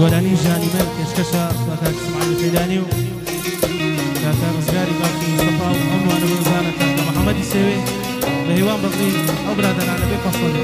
گۆرانی ژانی مەر پێشکەشە بە کاک اسماعیل فەیدانی و کاکە ڕزگاری باقی مستەفا و هەمووانە بەرزانە کاکە محەممەدی سێوێ بە هیوان بەڵی ئەو برادەرانە بێ پەسەڵ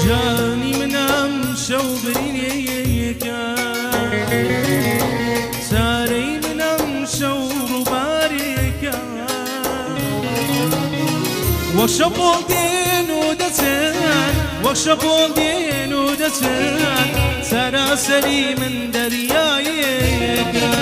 جانی منم شو برینیکا ساری منم شو روباریکا وشبول دینو دتن وشبول دینو دتن سراسری من دریایکا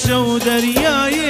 شو دریای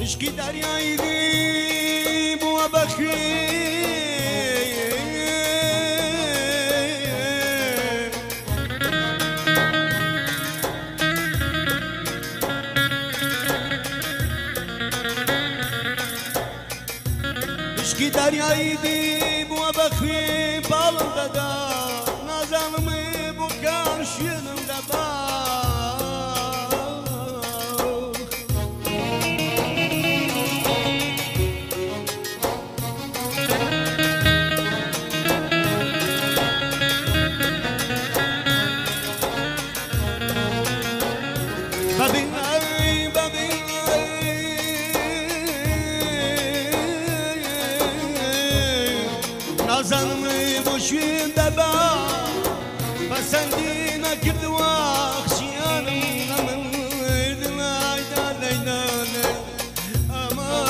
مشکی دریایی دی بو بخی مشکی دریایی دی بو بخی بالم دادا نازانمı bu karşınımda bak نازانمı boşun da bak Basandina girdi vakşiyanım Aman lay lay lay Aman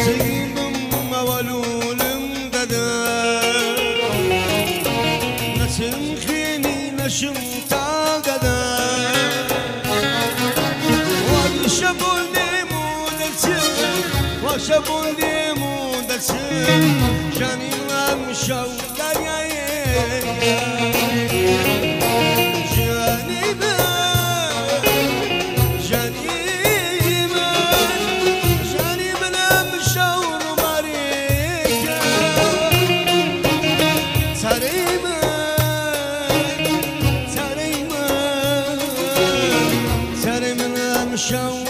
Sevdim avalulum dada Nasıl khini naşım وشبول ديمو دلسن جاني ومشاو دارياي جاني ما جاني بلا مشاو ماريكا تاريما تاريما مشاو